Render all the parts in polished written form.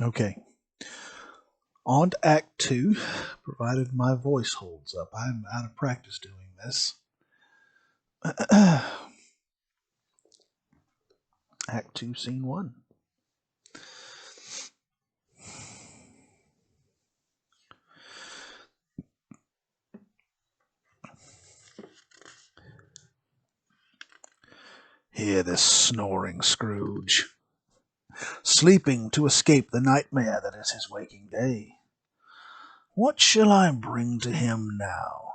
Okay. On to Act 2, provided my voice holds up. I'm out of practice doing this. Act 2, Scene 1. Hear this snoring Scrooge, sleeping to escape the nightmare that is his waking day. What shall I bring to him now?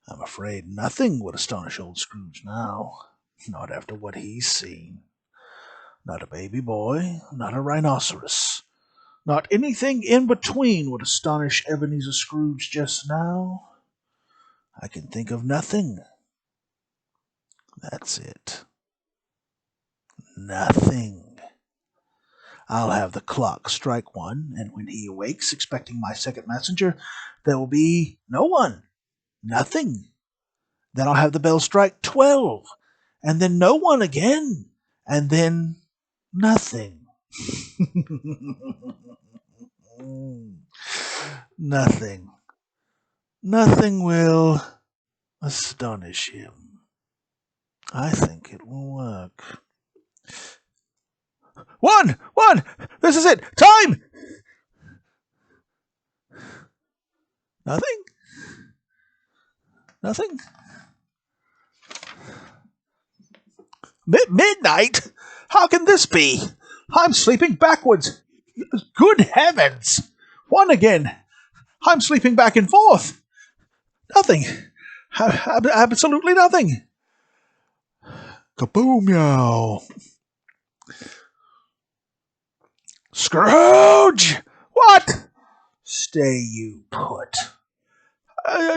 I'm afraid nothing would astonish old Scrooge now, not after what he's seen. Not a baby boy, not a rhinoceros, not anything in between would astonish Ebenezer Scrooge just now. I can think of nothing. That's it. Nothing. I'll have the clock strike 1, and when he awakes, expecting my second messenger, there will be no one. Nothing. Then I'll have the bell strike 12, and then no one again, and then nothing. Nothing. Nothing will astonish him. I think it will work. One! This is it! Time! Nothing? Nothing? Midnight? How can this be? I'm sleeping backwards. Good heavens! One again. I'm sleeping back and forth. Nothing. Absolutely nothing. Kaboom, yow. Scrooge! What? Stay you put.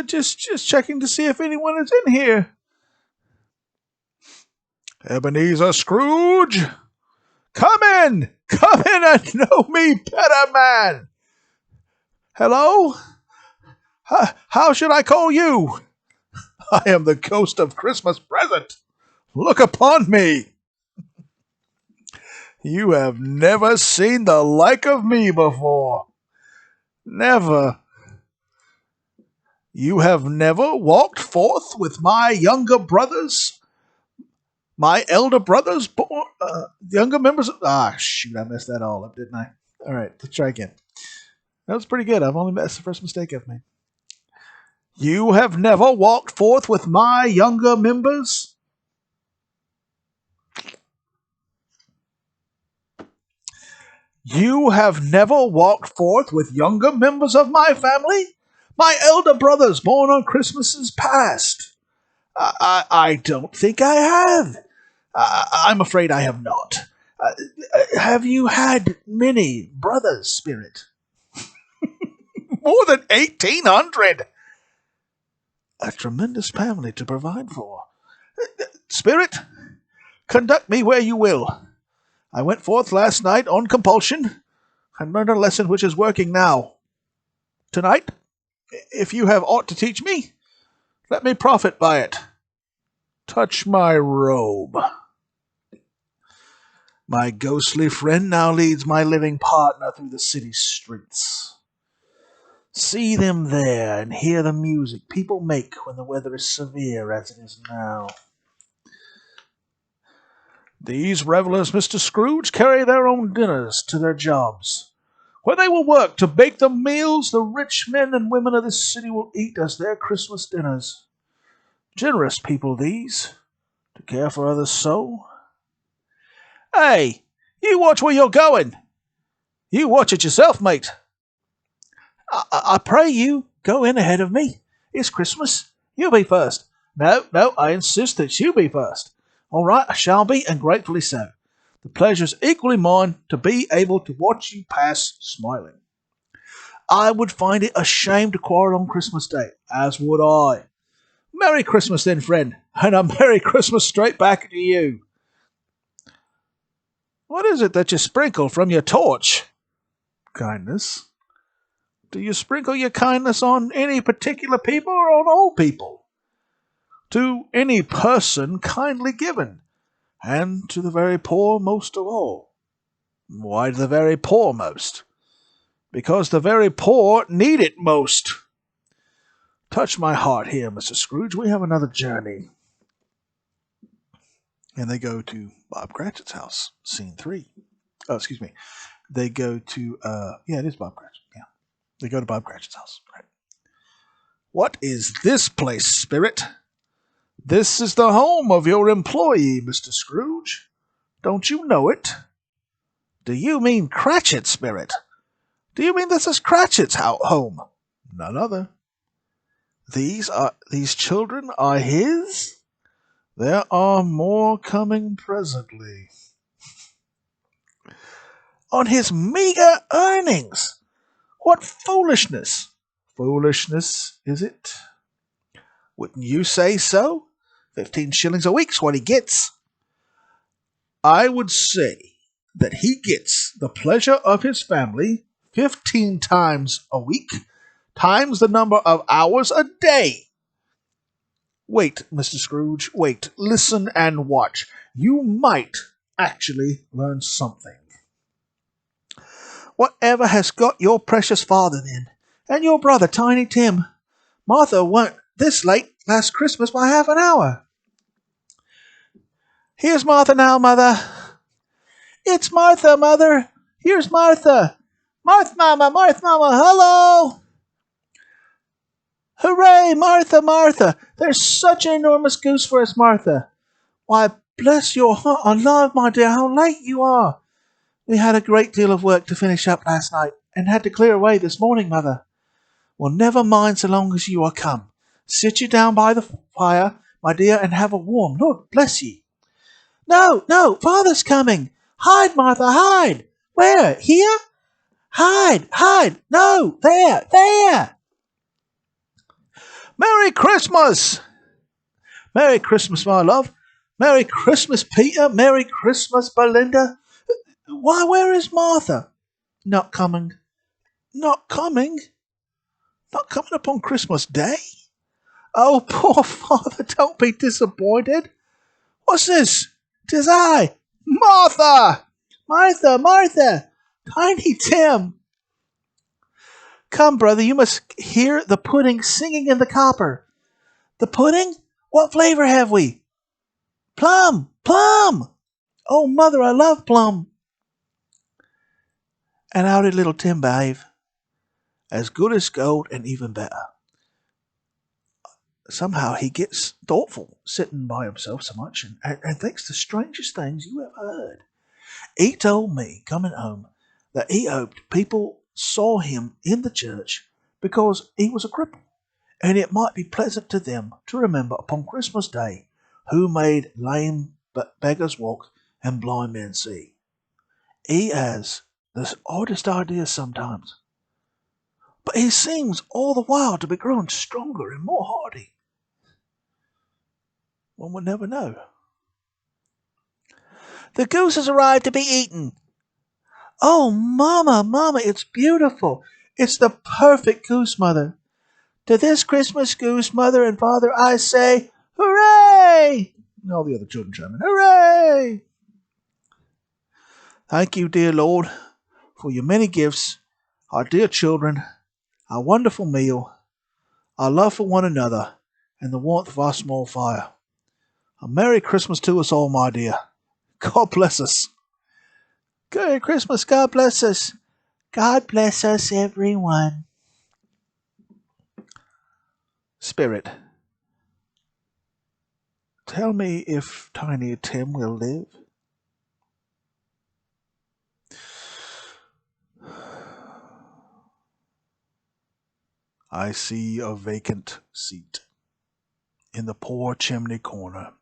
Just checking to see if anyone is in here. Ebenezer Scrooge! Come in! Come in and know me better, man! Hello? How should I call you? I am the ghost of Christmas present. Look upon me. You have never seen the like of me before. Never. You have never walked forth with my younger brothers, my elder brothers, younger members. Shoot, I messed that all up, didn't I? All right, let's try again. That was pretty good. That's the first mistake I've made. You have never walked forth with my younger members. You have never walked forth with younger members of my family? My elder brothers born on Christmases past? I don't think I have. I'm afraid I have not. Have you had many brothers, Spirit? More than 1,800. A tremendous family to provide for. Spirit, conduct me where you will. I went forth last night on compulsion and learned a lesson which is working now. Tonight, if you have aught to teach me, let me profit by it. Touch my robe. My ghostly friend now leads my living partner through the city streets. See them there and hear the music people make when the weather is severe as it is now. These revelers, Mr. Scrooge, carry their own dinners to their jobs, where they will work to bake the meals the rich men and women of this city will eat as their Christmas dinners. Generous people, these, to care for others so. Hey, you watch where you're going. You watch it yourself, mate. I pray you go in ahead of me. It's Christmas. You be first. No, I insist that you be first. All right, I shall be, and gratefully so. The pleasure's equally mine to be able to watch you pass smiling. I would find it a shame to quarrel on Christmas Day, as would I. Merry Christmas then, friend, and a Merry Christmas straight back to you. What is it that you sprinkle from your torch? Kindness. Do you sprinkle your kindness on any particular people or on all people? To any person kindly given, and to the very poor most of all. Why the very poor most? Because the very poor need it most. Touch my heart here, Mr. Scrooge. We have another journey. And they go to Bob Cratchit's house. Scene 3. Oh, excuse me. They go to, it is Bob Cratchit. Yeah. They go to Bob Cratchit's house. Right. What is this place, Spirit? This is the home of your employee, Mr. Scrooge. Don't you know it? Do you mean Cratchit, Spirit? Do you mean this is Cratchit's home? None other. These children are his? There are more coming presently. On his meager earnings. What foolishness! Foolishness, is it? Wouldn't you say so? 15 shillings a week's what he gets. I would say that he gets the pleasure of his family 15 times a week, times the number of hours a day. Wait, Mr. Scrooge, wait, listen and watch. You might actually learn something. Whatever has got your precious father then, and your brother Tiny Tim? Martha weren't this late last Christmas by half an hour. Here's Martha now, Mother. It's Martha, Mother. Here's Martha. Martha, Mama, hello. Hooray, Martha, Martha. There's such an enormous goose for us, Martha. Why, bless your heart alive, my dear, how late you are. We had a great deal of work to finish up last night, and had to clear away this morning, Mother. Well, never mind so long as you are come. Sit you down by the fire, my dear, and have a warm. Lord bless ye. No, Father's coming. Hide, Martha, hide. Where? Here? Hide. No, there. Merry Christmas! Merry Christmas, my love. Merry Christmas, Peter. Merry Christmas, Belinda. Why, where is Martha? Not coming. Not coming upon Christmas Day? Oh, poor father, don't be disappointed. What's this? 'Tis I, Martha! Martha! Tiny Tim! Come, brother, you must hear the pudding singing in the copper. The pudding? What flavor have we? Plum! Oh, Mother, I love plum. And how did little Tim behave? As good as gold and even better. Somehow he gets thoughtful, sitting by himself so much, and thinks the strangest things you ever heard. He told me, coming home, that he hoped people saw him in the church because he was a cripple, and it might be pleasant to them to remember upon Christmas Day who made lame beggars walk and blind men see. He has the oddest ideas sometimes, but he seems all the while to be growing stronger and more hardy. One would never know. The goose has arrived to be eaten. Oh, Mama, it's beautiful. It's the perfect goose, Mother. To this Christmas goose, Mother and Father, I say, hooray! And all the other children chime in, hooray! Thank you, dear Lord, for your many gifts, our dear children, our wonderful meal, our love for one another, and the warmth of our small fire. A Merry Christmas to us all, my dear. God bless us. Merry Christmas. God bless us. God bless us, everyone. Spirit, tell me if Tiny Tim will live. I see a vacant seat in the poor chimney corner,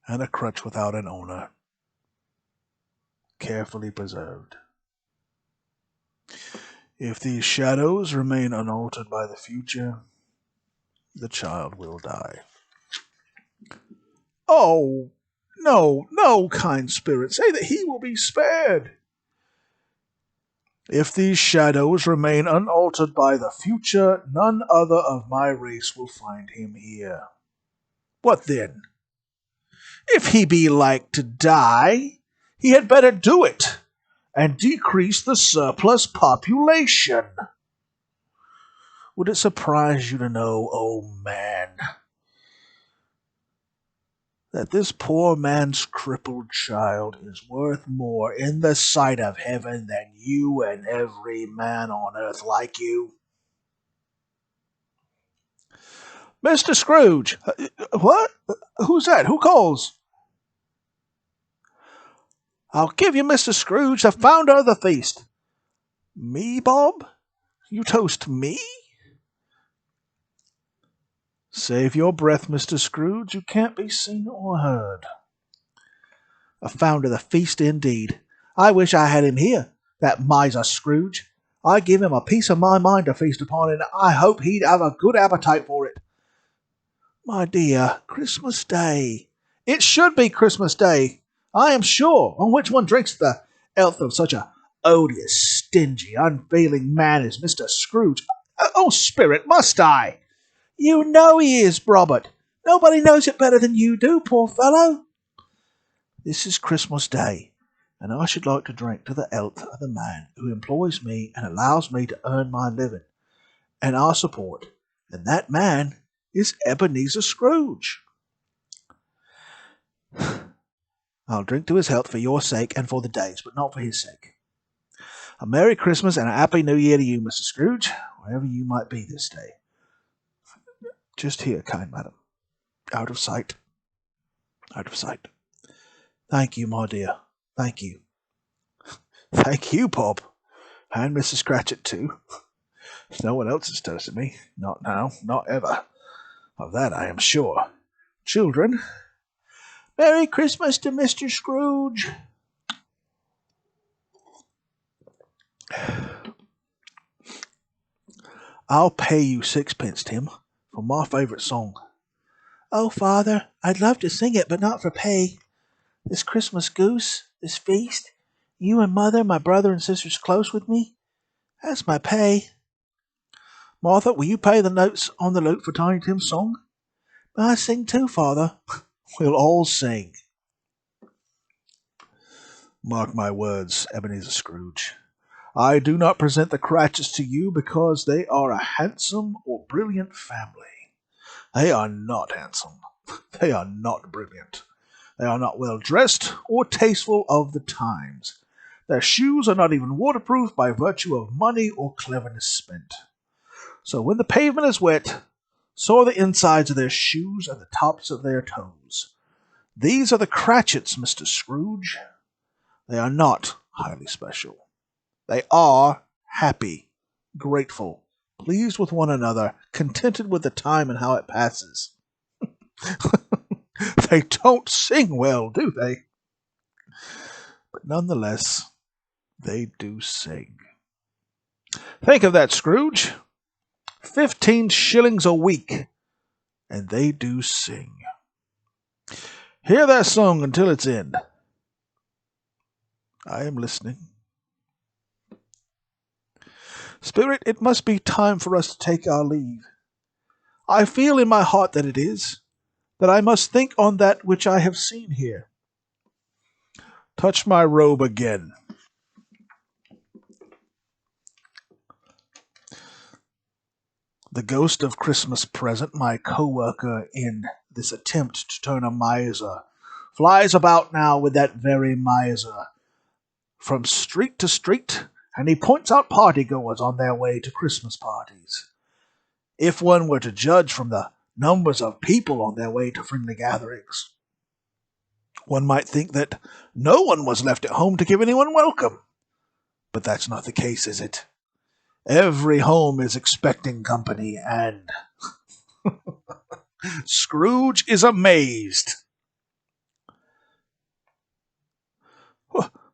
and a crutch without an owner, carefully preserved. If these shadows remain unaltered by the future, the child will die. Oh, no, kind spirit, say that he will be spared. If these shadows remain unaltered by the future, none other of my race will find him here. What then? If he be like to die, he had better do it, and decrease the surplus population. Would it surprise you to know, old man, that this poor man's crippled child is worth more in the sight of heaven than you and every man on earth like you? Mr. Scrooge! What? Who's that? Who calls? I'll give you Mr. Scrooge, the founder of the feast. Me, Bob? You toast me? Save your breath, Mr. Scrooge. You can't be seen or heard. A founder of the feast, indeed. I wish I had him here, that miser Scrooge. I give him a piece of my mind to feast upon, and I hope he'd have a good appetite for it. My dear, Christmas Day. It should be Christmas Day, I am sure. On which one drinks the health of such a odious, stingy, unfeeling man as Mr. Scrooge? Oh, spirit, must I? You know he is, Robert. Nobody knows it better than you do, poor fellow. This is Christmas Day, and I should like to drink to the health of the man who employs me and allows me to earn my living and our support, and that man is Ebenezer Scrooge. I'll drink to his health for your sake and for the day's, but not for his sake. A Merry Christmas and a Happy New Year to you, Mr. Scrooge, wherever you might be this day. Just here, kind madam. Out of sight. Out of sight. Thank you, my dear. Thank you. Thank you, Bob. And Mrs. Cratchit, too. No one else has toasted me. Not now. Not ever. Of that I am sure. Children, Merry Christmas to Mr. Scrooge. I'll pay you 6pence, Tim, for my favourite song. Oh, Father, I'd love to sing it, but not for pay. This Christmas goose, this feast, you and Mother, my brother and sisters close with me, that's my pay. Martha, will you pay the notes on the lute for Tiny Tim's song? May I sing too, Father? We'll all sing. Mark my words, Ebenezer Scrooge. I do not present the Cratchits to you because they are a handsome or brilliant family. They are not handsome. They are not brilliant. They are not well dressed or tasteful of the times. Their shoes are not even waterproof by virtue of money or cleverness spent. So when the pavement is wet, so are the insides of their shoes and the tops of their toes. These are the Cratchits, Mr. Scrooge. They are not highly special. They are happy, grateful, pleased with one another, contented with the time and how it passes. They don't sing well, do they? But nonetheless, they do sing. Think of that, Scrooge. 15 shillings a week, and they do sing. Hear that song until its end. I am listening. Spirit, it must be time for us to take our leave. I feel in my heart that it is, that I must think on that which I have seen here. Touch my robe again. The ghost of Christmas Present, my co-worker in this attempt to turn a miser, flies about now with that very miser from street to street, and he points out party-goers on their way to Christmas parties. If one were to judge from the numbers of people on their way to friendly gatherings, one might think that no one was left at home to give anyone welcome. But that's not the case, is it? Every home is expecting company, and Scrooge is amazed.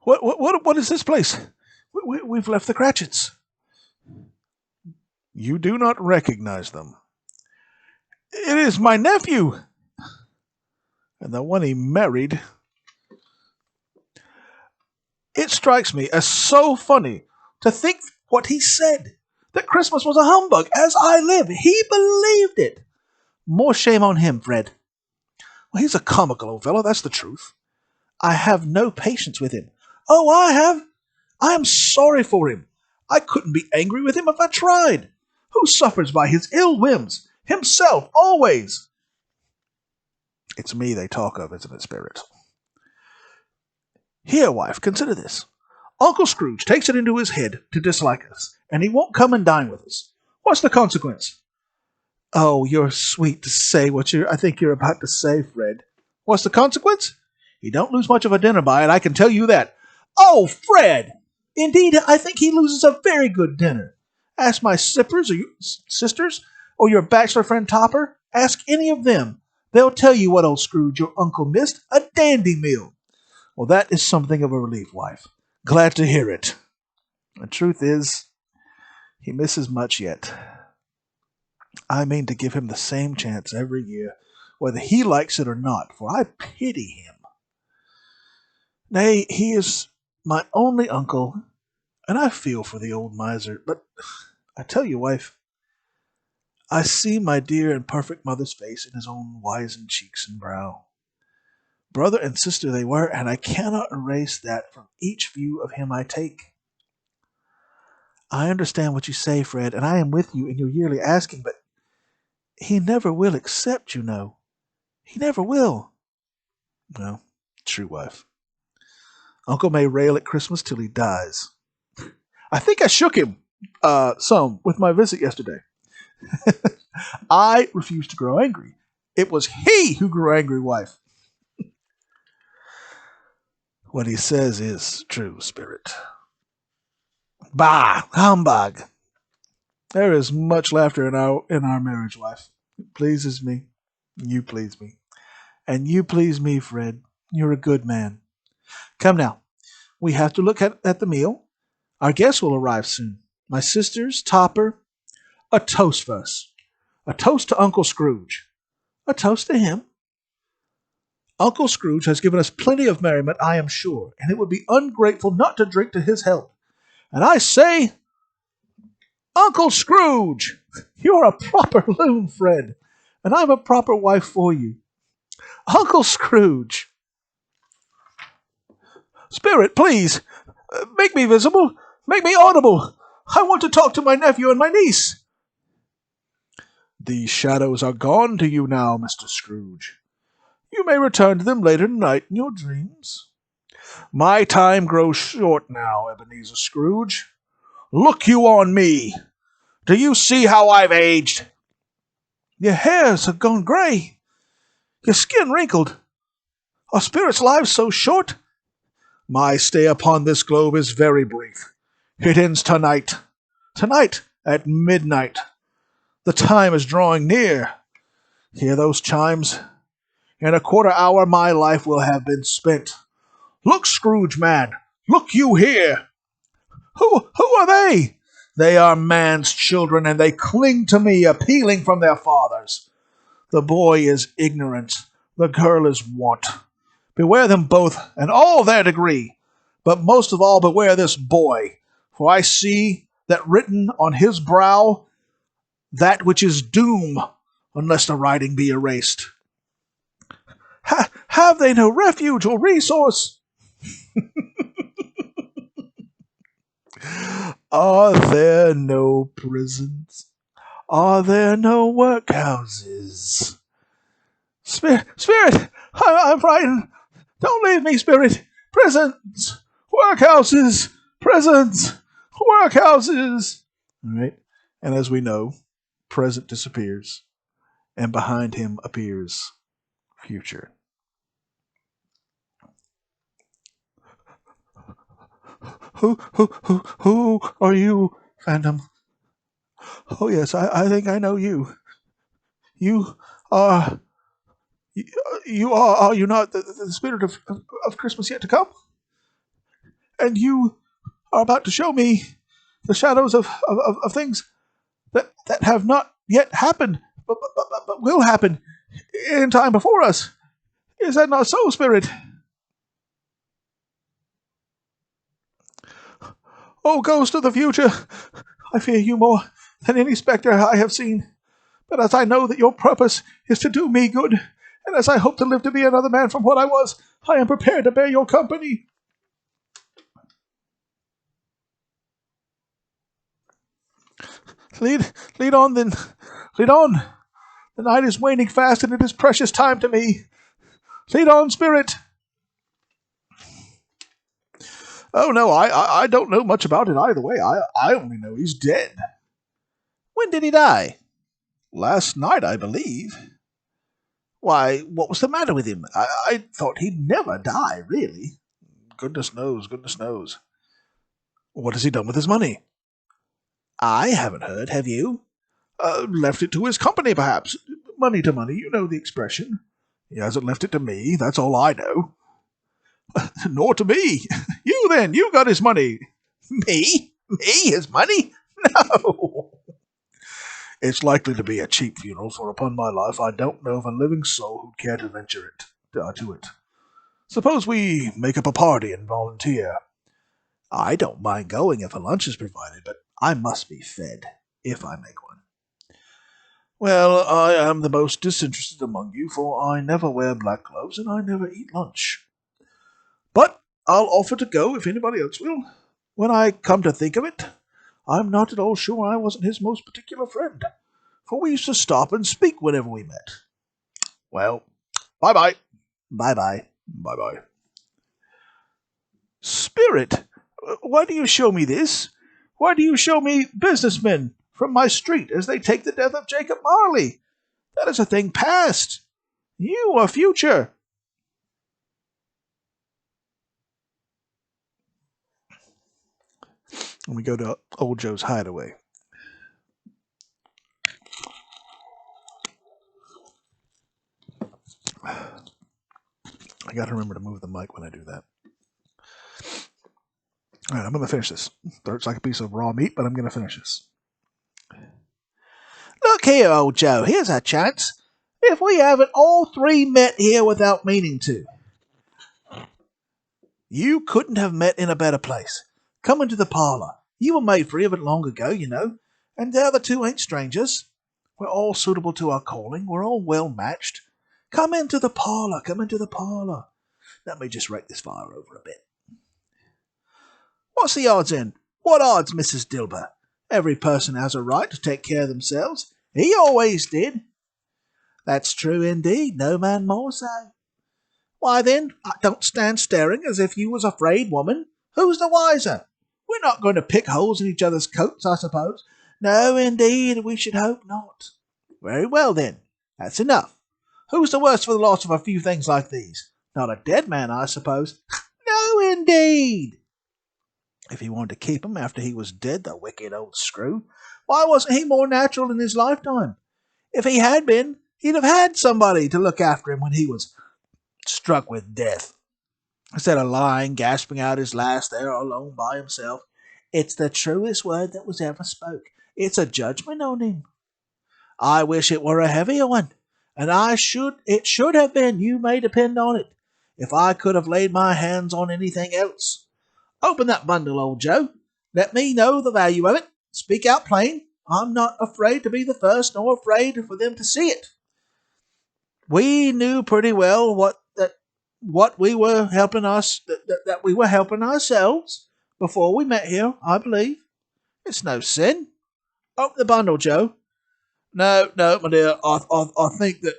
What is this place? We've left the Cratchits. You do not recognize them. It is my nephew, and the one he married. It strikes me as so funny to think what he said, that Christmas was a humbug. As I live, he believed it. More shame on him, Fred. Well, he's a comical old fellow, that's the truth. I have no patience with him. Oh, I have. I am sorry for him. I couldn't be angry with him if I tried. Who suffers by his ill whims? Himself, always. It's me they talk of, isn't it, Spirit? Here, wife, consider this. Uncle Scrooge takes it into his head to dislike us, and he won't come and dine with us. What's the consequence? Oh, you're sweet to say what I think you're about to say, Fred. What's the consequence? He don't lose much of a dinner by it, I can tell you that. Oh, Fred! Indeed, I think he loses a very good dinner. Ask my sisters, or your bachelor friend Topper. Ask any of them. They'll tell you what old Scrooge, your uncle, missed. A dandy meal. Well, that is something of a relief, wife. Glad to hear it. The truth is, he misses much yet. I mean to give him the same chance every year, whether he likes it or not, for I pity him. Nay, he is my only uncle, and I feel for the old miser. But I tell you, wife, I see my dear and perfect mother's face in his own wizened cheeks and brow. Brother and sister they were, and I cannot erase that from each view of him I take. I understand what you say, Fred, and I am with you in your yearly asking, but he never will accept, you know. He never will. Well, true, wife. Uncle may rail at Christmas till he dies. I think I shook him some with my visit yesterday. I refused to grow angry. It was he who grew angry, wife. What he says is true, Spirit. Bah! Humbug! There is much laughter in our marriage, wife. It pleases me. You please me. And you please me, Fred. You're a good man. Come now. We have to look at the meal. Our guests will arrive soon. My sisters, Topper. A toast first. A toast to Uncle Scrooge. A toast to him. Uncle Scrooge has given us plenty of merriment, I am sure, and it would be ungrateful not to drink to his health. And I say, Uncle Scrooge, you're a proper loon, Fred, and I'm a proper wife for you. Uncle Scrooge. Spirit, please, make me visible, make me audible. I want to talk to my nephew and my niece. These shadows are gone to you now, Mr. Scrooge. You may return to them later tonight in your dreams. My time grows short now, Ebenezer Scrooge. Look you on me. Do you see how I've aged? Your hairs have gone gray. Your skin wrinkled. Are spirits' lives so short? My stay upon this globe is very brief. It ends tonight. Tonight at midnight. The time is drawing near. Hear those chimes? In a quarter hour my life will have been spent. Look, Scrooge, man, look you here. Who are they? They are man's children, and they cling to me, appealing from their fathers. The boy is ignorant, the girl is want. Beware them both, and all their degree. But most of all beware this boy, for I see that written on his brow that which is doom, unless the writing be erased. Have they no refuge or resource? Are there no prisons? Are there no workhouses? Spirit, I'm frightened. Don't leave me, Spirit. Prisons, workhouses, prisons, workhouses. All right. And as we know, present disappears, and behind him appears future. Who are you, Phantom? Oh, yes, I think I know you. You are you not the spirit of Christmas yet to come? And you are about to show me the shadows of things that have not yet happened, but will happen in time before us. Is that not so, Spirit? Oh, ghost of the future, I fear you more than any spectre I have seen. But as I know that your purpose is to do me good, and as I hope to live to be another man from what I was, I am prepared to bear your company. Lead, lead on then. Lead on. The night is waning fast, and it is precious time to me. Lead on, spirit. Oh, no, I don't know much about it either way. I only know he's dead. When did he die? Last night, I believe. Why, what was the matter with him? I thought he'd never die, really. Goodness knows, goodness knows. What has he done with his money? I haven't heard, have you? Left it to his company, perhaps. Money to money, you know the expression. He hasn't left it to me, that's all I know. Nor to me. You then, you got his money. Me? Me? His money? No. It's likely to be a cheap funeral, for upon my life I don't know of a living soul who'd care to venture to it. Suppose we make up a party and volunteer. I don't mind going if a lunch is provided, but I must be fed, if I make one. Well, I am the most disinterested among you, for I never wear black gloves and I never eat lunch. But I'll offer to go if anybody else will. When I come to think of it, I'm not at all sure I wasn't his most particular friend, for we used to stop and speak whenever we met. Well, bye-bye. Bye-bye. Bye-bye. Spirit, why do you show me this? Why do you show me businessmen from my street as they take the death of Jacob Marley? That is a thing past. You are future. And we go to Old Joe's hideaway. I got to remember to move the mic when I do that. All right, I'm going to finish this. It's like a piece of raw meat, but I'm going to finish this. Look here, old Joe, here's our chance. If we haven't all three met here without meaning to. You couldn't have met in a better place. Come into the parlour. You were made free of it long ago, you know, and the other two ain't strangers. We're all suitable to our calling. We're all well matched. Come into the parlour. Come into the parlour. Let me just rake this fire over a bit. What's the odds in? What odds, Mrs. Dilber? Every person has a right to take care of themselves. He always did. That's true indeed, no man more so. Why then, don't stand staring as if you was afraid, woman. Who's the wiser? We're not going to pick holes in each other's coats, I suppose. No, indeed, we should hope not. Very well, then. That's enough. Who's the worse for the loss of a few things like these? Not a dead man, I suppose. No, indeed. If he wanted to keep him after he was dead, the wicked old screw, why wasn't he more natural in his lifetime? If he had been, he'd have had somebody to look after him when he was struck with death. Instead of lying, gasping out his last there alone by himself. It's the truest word that was ever spoke. It's a judgment on him. I wish it were a heavier one, and it should have been, you may depend on it, if I could have laid my hands on anything else. Open that bundle, old Joe. Let me know the value of it. Speak out plain. I'm not afraid to be the first, nor afraid for them to see it. We knew pretty well what we were helping us that we were helping ourselves before we met here, I believe. It's no sin. Open the bundle, Joe. No, my dear. I think that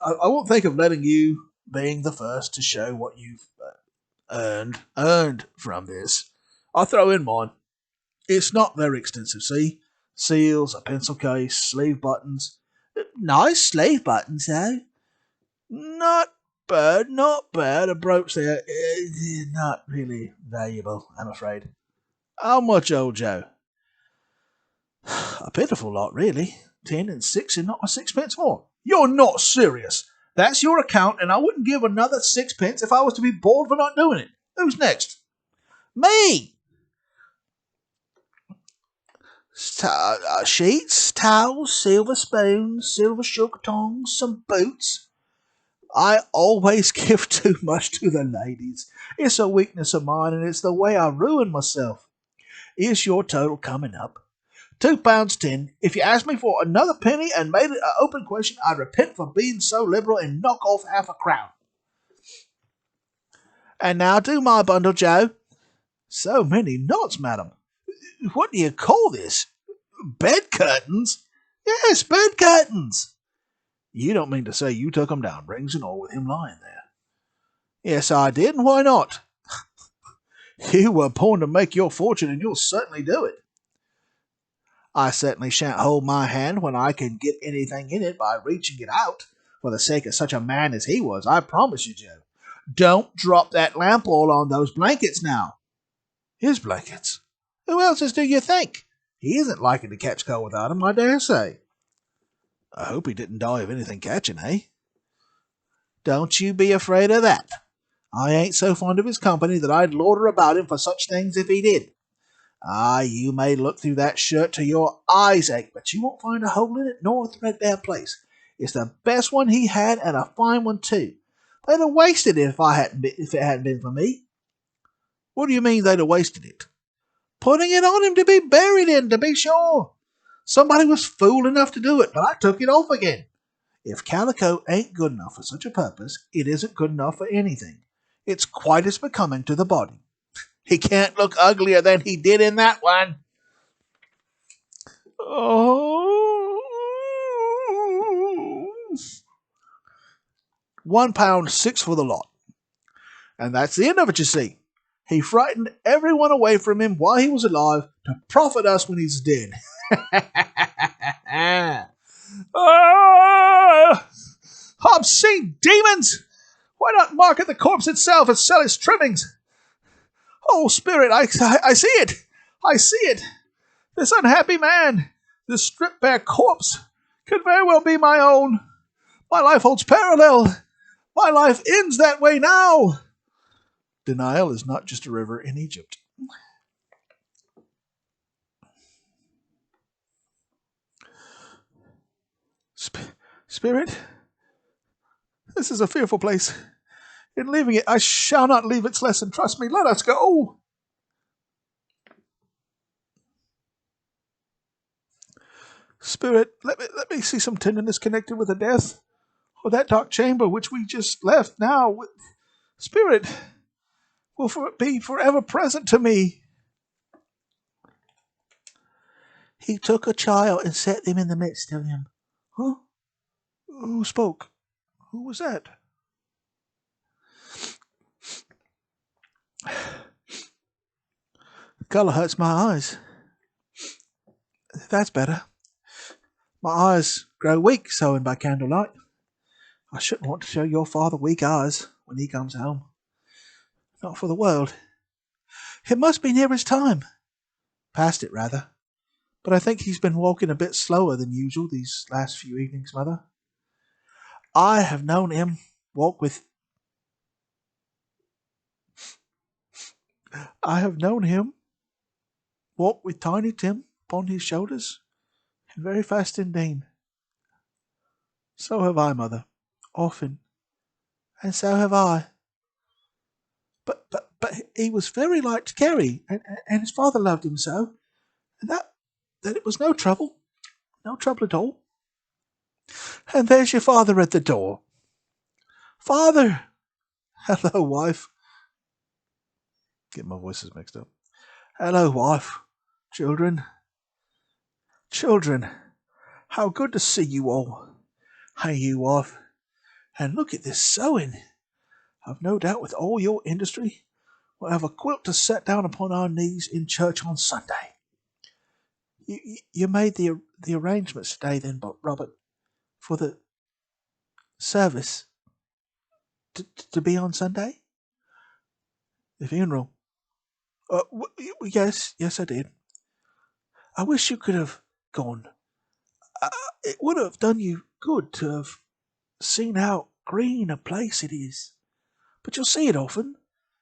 I won't think of letting you being the first to show what you've earned from this. I'll throw in mine. It's not very extensive, see? Seals, a pencil case, sleeve buttons. Nice sleeve buttons, though. Not bad. A brooch there. Not really valuable, I'm afraid. How much, old Joe? A pitiful lot, really. 10 and 6 and not a sixpence more. You're not serious. That's your account, and I wouldn't give another sixpence if I was to be bored for not doing it. Who's next? Me! Sheets, towels, silver spoons, silver sugar tongs, some boots. I always give too much to the ladies. It's a weakness of mine, and it's the way I ruin myself. Is your total coming up? £2.10. If you asked me for another penny and made it an open question, I'd repent for being so liberal and knock off half a crown. And now do my bundle, Joe. So many knots, madam. What do you call this? Bed curtains? Yes, bed curtains. You don't mean to say you took 'em down, rings and all, with him lying there? Yes, I did, and why not? You were born to make your fortune, and you'll certainly do it. I certainly shan't hold my hand when I can get anything in it by reaching it out, for the sake of such a man as he was, I promise you, Joe. Don't drop that lamp oil on those blankets now. His blankets? Who else's do you think? He isn't likely to catch cold without 'em, I dare say. I hope he didn't die of anything catching, eh? Don't you be afraid of that. I ain't so fond of his company that I'd loiter about him for such things if he did. Ah, you may look through that shirt till your eyes ache, but you won't find a hole in it nor a threadbare place. It's the best one he had, and a fine one too. They'd have wasted it if it hadn't been for me. What do you mean they'd have wasted it? Putting it on him to be buried in, to be sure. Somebody was fool enough to do it, but I took it off again. If calico ain't good enough for such a purpose, it isn't good enough for anything. It's quite as becoming to the body. He can't look uglier than he did in that one. Oh. £1.06 for the lot. And that's the end of it, you see. He frightened everyone away from him while he was alive to profit us when he's dead. Obscene demons! Why not market the corpse itself and sell its trimmings? Oh, spirit, I see it! I see it! This unhappy man, this stripped-bare corpse, could very well be my own. My life holds parallel. My life ends that way now. The Nile is not just a river in Egypt. Spirit, this is a fearful place. In leaving it, I shall not leave its lesson. Trust me, let us go. Spirit, let me see some tenderness connected with the death of that dark chamber which we just left now. Spirit will be forever present to me. He took a child and set him in the midst of him. Huh? Who spoke? Who was that? The colour hurts my eyes. That's better. My eyes grow weak sewing by candlelight. I shouldn't want to show your father weak eyes when he comes home. Not for the world. It must be near his time. Past it, rather. But I think he's been walking a bit slower than usual these last few evenings, Mother. I have known him walk with Tiny Tim upon his shoulders, and very fast indeed. So have I, Mother, often, and so have I. But he was very light to carry, and his father loved him so, and that it was no trouble at all. And there's your father at the door. Father! Hello, wife. Get my voices mixed up. Hello, wife. Children. How good to see you all. Hey, you, wife. And look at this sewing. I've no doubt with all your industry, we'll have a quilt to set down upon our knees in church on Sunday. You made the arrangements today then, Robert, for the service to be on Sunday? The funeral? Yes, I did. I wish you could have gone. It would have done you good to have seen how green a place it is. But you'll see it often.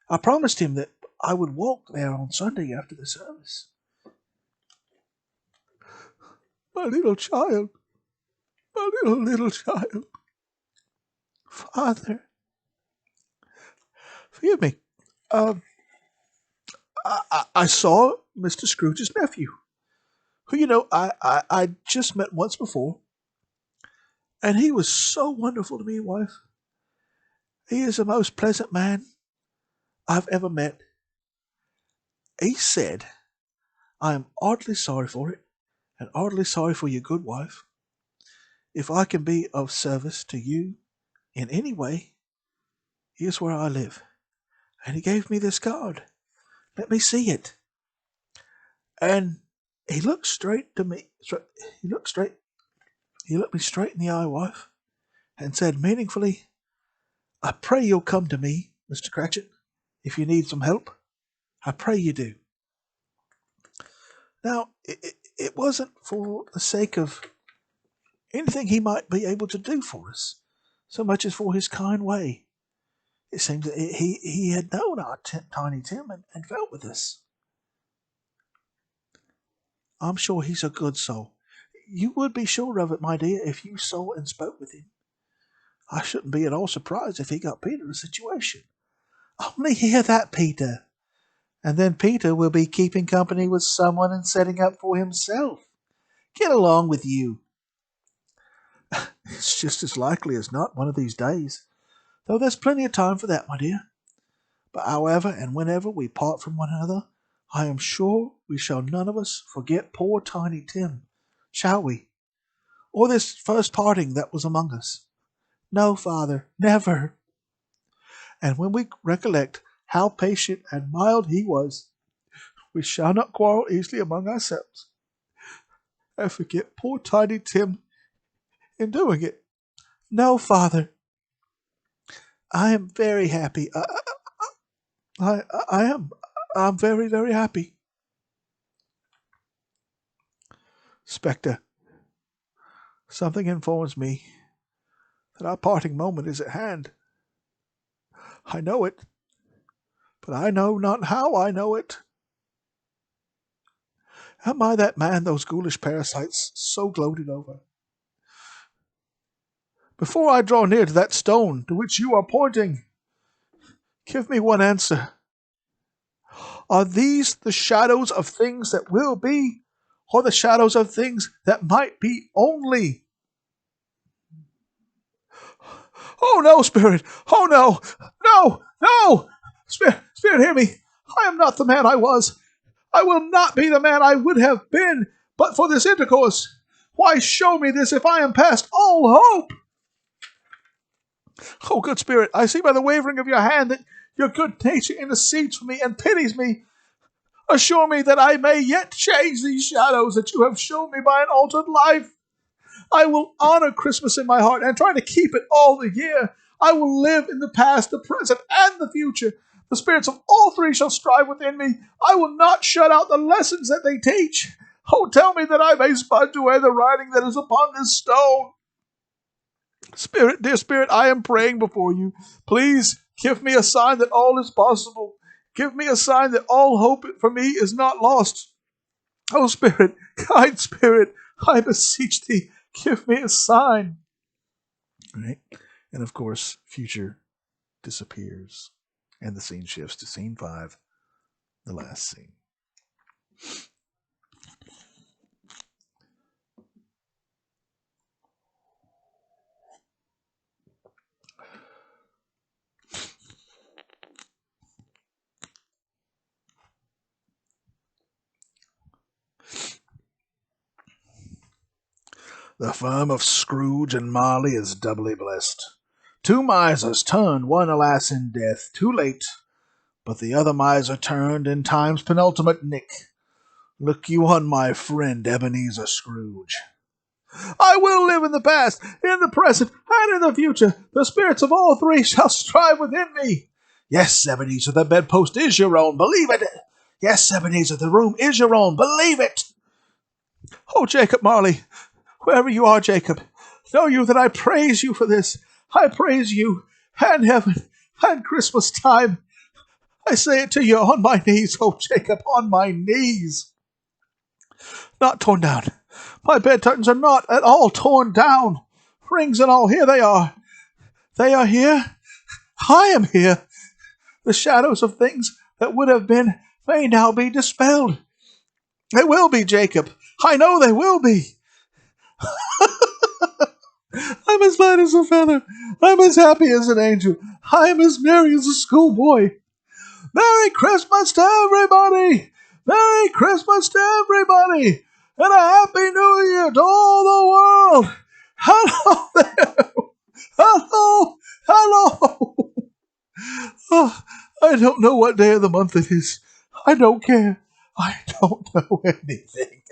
I promised him that I would walk there on Sunday after the service. My little child. My little child. Father. Forgive me. I saw Mr. Scrooge's nephew, who, I just met once before, and he was so wonderful to me, wife. He is the most pleasant man I've ever met. He said, I am oddly sorry for it, and heartily sorry for your good wife. If I can be of service to you in any way, here's where I live. And he gave me this card. Let me see it. And he looked straight to me. He looked straight. He looked me straight in the eye, wife, and said meaningfully, I pray you'll come to me, Mr. Cratchit, if you need some help. I pray you do. Now, it wasn't for the sake of anything he might be able to do for us, so much as for his kind way. It seems that he had known our Tiny Tim and felt with us. I'm sure he's a good soul. You would be sure of it, my dear, if you saw and spoke with him. I shouldn't be at all surprised if he got Peter a situation. Only hear that, Peter. And then Peter will be keeping company with someone and setting up for himself. Get along with you. It's just as likely as not one of these days, though there's plenty of time for that, my dear. But however and whenever we part from one another, I am sure we shall none of us forget poor Tiny Tim, shall we? Or this first parting that was among us. No, father, never. And when we recollect how patient and mild he was, we shall not quarrel easily among ourselves, and forget poor Tiny Tim in doing it. No, father, I am very happy. I'm very, very happy. Spectre, something informs me that our parting moment is at hand. I know it, but I know not how I know it. Am I that man those ghoulish parasites so gloated over? Before I draw near to that stone to which you are pointing, give me one answer. Are these the shadows of things that will be, or the shadows of things that might be only? Oh, no, Spirit! Oh, no! No! No! Spirit, hear me! I am not the man I was. I will not be the man I would have been but for this intercourse. Why show me this if I am past all hope? Oh, good Spirit, I see by the wavering of your hand that your good nature intercedes for me and pities me. Assure me that I may yet change these shadows that you have shown me by an altered life. I will honor Christmas in my heart and try to keep it all the year. I will live in the past, the present, and the future. The spirits of all three shall strive within me. I will not shut out the lessons that they teach. Oh, tell me that I may smudge away the writing that is upon this stone. Spirit, dear Spirit, I am praying before you. Please give me a sign that all is possible. Give me a sign that all hope for me is not lost. Oh, Spirit, kind Spirit, I beseech thee, give me a sign. Right? And of course, future disappears. And the scene shifts to scene 5, the last scene. The firm of Scrooge and Marley is doubly blessed. 2 misers turned, one alas in death, too late, but the other miser turned in time's penultimate nick. Look you on my friend Ebenezer Scrooge. I will live in the past, in the present, and in the future. The spirits of all three shall strive within me. Yes, Ebenezer, the bedpost is your own, believe it. Yes, Ebenezer, the room is your own, believe it. Oh, Jacob Marley, wherever you are, Jacob, know you that I praise you for this. I praise you, and heaven, and Christmas time. I say it to you on my knees, oh Jacob, on my knees. Not torn down. My bed curtains are not at all torn down. Rings and all, here they are. They are here. I am here. The shadows of things that would have been may now be dispelled. They will be, Jacob. I know they will be. I'm as light as a feather. I'm as happy as an angel. I'm as merry as a schoolboy. Merry Christmas to everybody! Merry Christmas to everybody! and a Happy New Year to all the world. Hello there. Hello. Hello. Oh, I don't know what day of the month it is. I don't care. I don't know anything.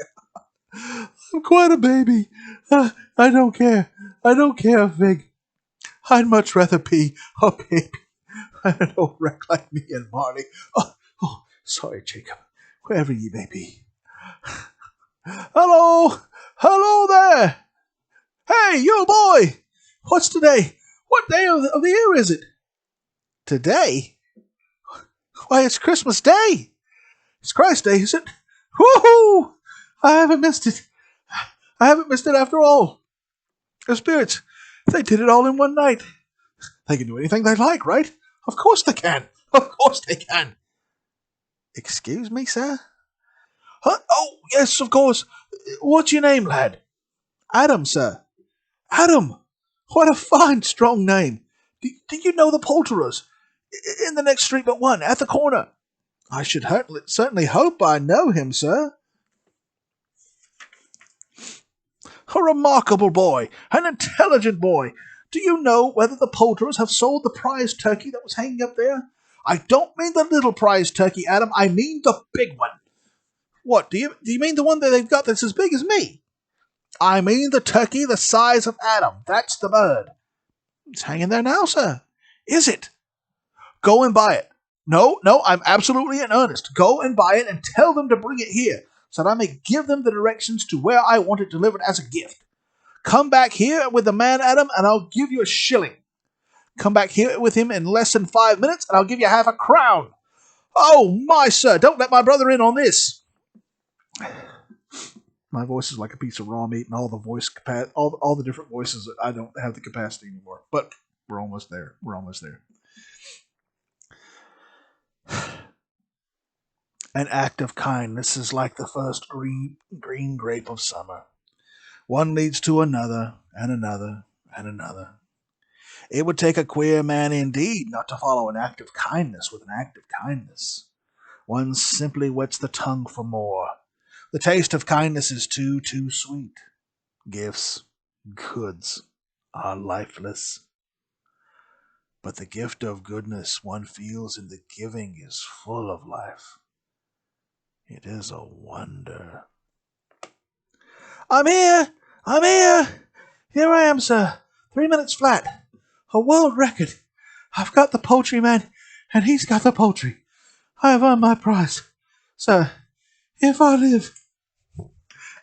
I'm quite a baby. I don't care. I don't care, Fig. I'd much rather be a baby. I don't wreck like me and Marley. Sorry, Jacob. Wherever ye may be. Hello! Hello there! Hey, you boy! What's today? What day of the year is it? Today? Why, it's Christmas Day! It's Christ Day, is it? Woohoo! I haven't missed it. I haven't missed it after all. The spirits, they did it all in one night. They can do anything they like, right? Of course they can. Of course they can. Excuse me, sir? Huh? Oh, yes, of course. What's your name, lad? Adam, sir. Adam! What a fine, strong name. Do you know the poulterers? In the next street but one, at the corner. I should certainly hope I know him, sir. A remarkable boy, an intelligent boy. Do you know whether the poulterers have sold the prize turkey that was hanging up there? I don't mean the little prize turkey, Adam. I mean the big one. What, do you mean the one that they've got that's as big as me? I mean the turkey the size of Adam. That's the bird. It's hanging there now, sir. Is it? Go and buy it. No, I'm absolutely in earnest. Go and buy it and tell them to bring it here, so that I may give them the directions to where I want it delivered as a gift. Come back here with the man, Adam, and I'll give you a shilling. Come back here with him in less than 5 minutes, and I'll give you half a crown. Oh, my, sir, don't let my brother in on this. My voice is like a piece of raw meat, and all the different voices, I don't have the capacity anymore. But we're almost there. An act of kindness is like the first green grape of summer. One leads to another, and another, and another. It would take a queer man indeed not to follow an act of kindness with an act of kindness. One simply wets the tongue for more. The taste of kindness is too sweet. Gifts, goods, are lifeless. But the gift of goodness one feels in the giving is full of life. It is a wonder. I'm here! Here I am, sir. 3 minutes flat. A world record. I've got the poultry man, and he's got the poultry. I have earned my prize. Sir, if I live...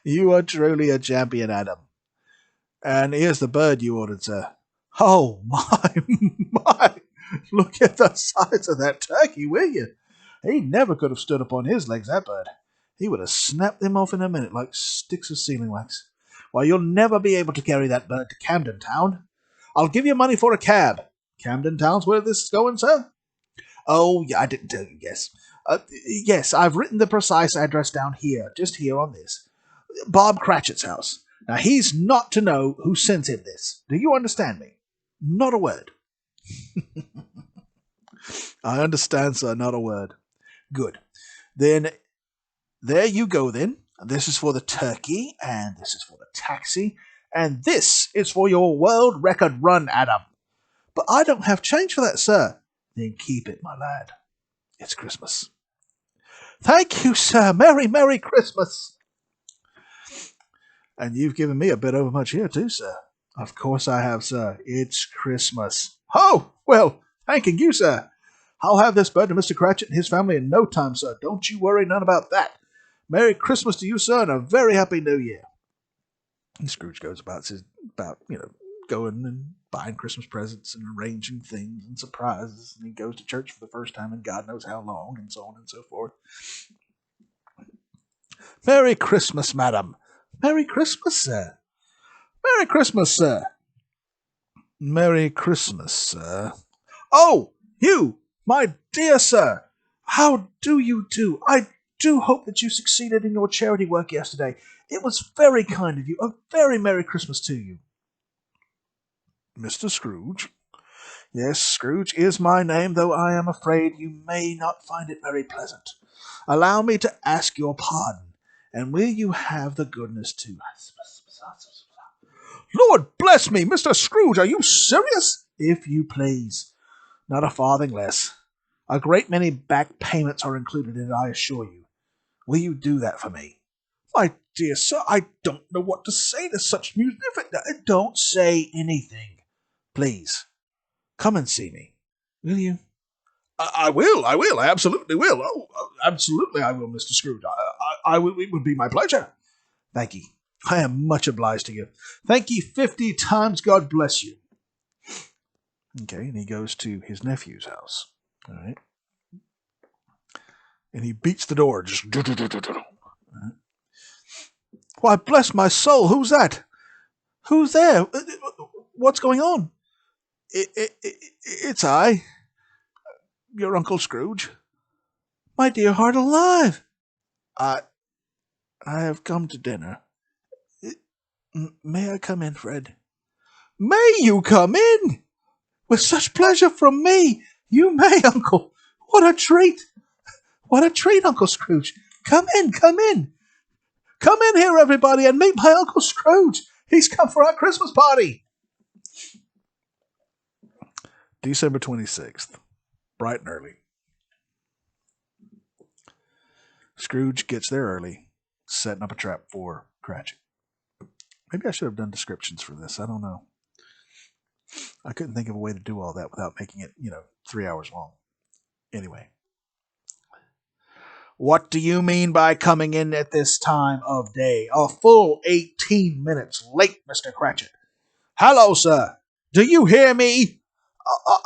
You are truly a champion, Adam. And here's the bird you ordered, sir. Oh, my. Look at the size of that turkey, will you? He never could have stood upon his legs, that bird. He would have snapped them off in a minute like sticks of sealing wax. Why, you'll never be able to carry that bird to Camden Town. I'll give you money for a cab. Camden Town's where this is going, sir? Oh, yeah, I didn't tell you, yes. Yes, I've written the precise address down here, just here on this. Bob Cratchit's house. Now, he's not to know who sent him this. Do you understand me? Not a word. I understand, sir, not a word. Good. Then, there you go, then. This is for the turkey, and this is for the taxi, and this is for your world record run, Adam. But I don't have change for that, sir. Then keep it, my lad. It's Christmas. Thank you, sir. Merry, Merry Christmas. And you've given me a bit over much here, too, sir. Of course I have, sir. It's Christmas. Oh, well, thanking you, sir. I'll have this bird to Mr. Cratchit and his family in no time, sir. Don't you worry none about that. Merry Christmas to you, sir, and a very Happy New Year. And Scrooge goes about going and buying Christmas presents and arranging things and surprises. And he goes to church for the first time in God knows how long, and so on and so forth. Merry Christmas, madam. Merry Christmas, sir. Merry Christmas, sir. Merry Christmas, sir. Oh, you, my dear sir. How do you do? I do hope that you succeeded in your charity work yesterday. It was very kind of you. A very Merry Christmas to you. Mr. Scrooge? Yes, Scrooge is my name, though I am afraid you may not find it very pleasant. Allow me to ask your pardon, And will you have the goodness to... Lord bless me, Mr. Scrooge, are you serious? If you please. Not a farthing less. A great many back payments are included in it, I assure you. Will you do that for me? My dear sir, I don't know what to say to such munificence. Don't say anything. Please, come and see me. Will you? I will, I absolutely will. Oh, absolutely I will, Mr. Scrooge. I will, it would be my pleasure. Thank you. I am much obliged to you. Thank you 50 times. God bless you. Okay, and he goes to his nephew's house. All right. And he beats the door. Just. Right. Why, bless my soul, who's that? Who's there? What's going on? It's I, your Uncle Scrooge. My dear heart alive! I have come to dinner. May I come in, Fred? May you come in? With such pleasure from me. You may, Uncle. What a treat. What a treat, Uncle Scrooge. Come in, come in. Come in here, everybody, and meet my Uncle Scrooge. He's come for our Christmas party. December 26th, bright and early. Scrooge gets there early, setting up a trap for Cratchit. Maybe I should have done descriptions for this. I don't know. I couldn't think of a way to do all that without making it, 3 hours long. Anyway. What do you mean by coming in at this time of day? A full 18 minutes late, Mr. Cratchit. Hello, sir. Do you hear me?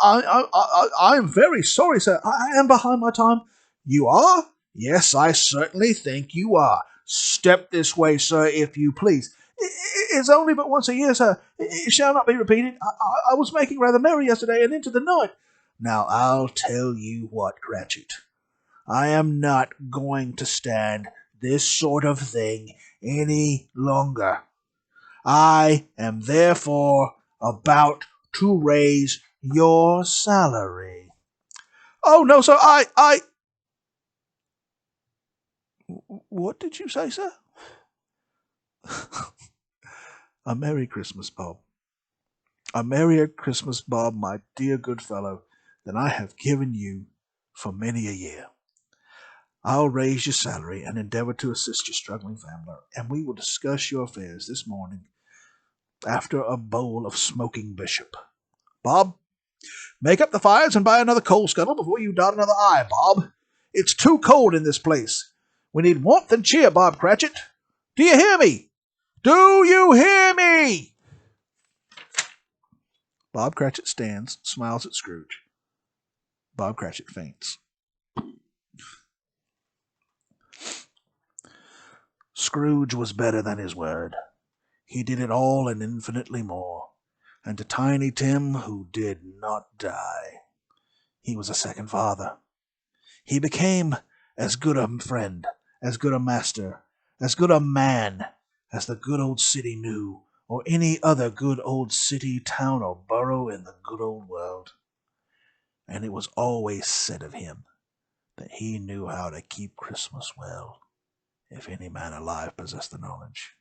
I am very sorry, sir. I am behind my time. You are? Yes, I certainly think you are. Step this way, sir, if you please. It's only but once a year, sir. It shall not be repeated. I was making rather merry yesterday and into the night. Now, I'll tell you what, Cratchit. I am not going to stand this sort of thing any longer. I am therefore about to raise your salary. Oh, no, sir, What did you say, sir? A Merry Christmas, Bob. A merrier Christmas, Bob, my dear good fellow, than I have given you for many a year. I'll raise your salary and endeavor to assist your struggling family, and we will discuss your affairs this morning after a bowl of smoking bishop. Bob, make up the fires and buy another coal scuttle before you dot another I, Bob. It's too cold in this place. We need warmth and cheer, Bob Cratchit. Do you hear me? Do you hear me? Bob Cratchit stands, smiles at Scrooge. Bob Cratchit faints. Scrooge was better than his word. He did it all and infinitely more. And to Tiny Tim, who did not die, he was a second father. He became as good a friend, as good a master, as good a man as the good old city knew, or any other good old city, town, or borough in the good old world. And it was always said of him that he knew how to keep Christmas well, if any man alive possessed the knowledge.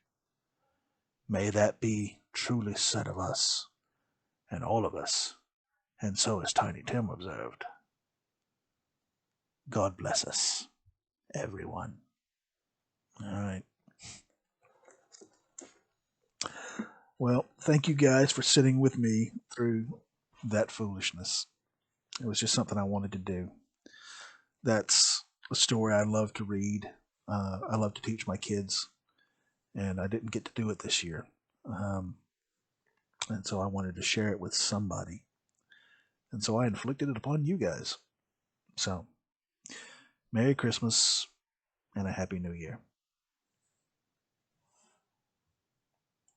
May that be truly said of us, and all of us, and so as Tiny Tim observed. God bless us, everyone. All right. Well, thank you guys for sitting with me through that foolishness. It was just something I wanted to do. That's a story I love to read. I love to teach my kids, and I didn't get to do it this year. And so I wanted to share it with somebody. And so I inflicted it upon you guys. So, Merry Christmas and a Happy New Year.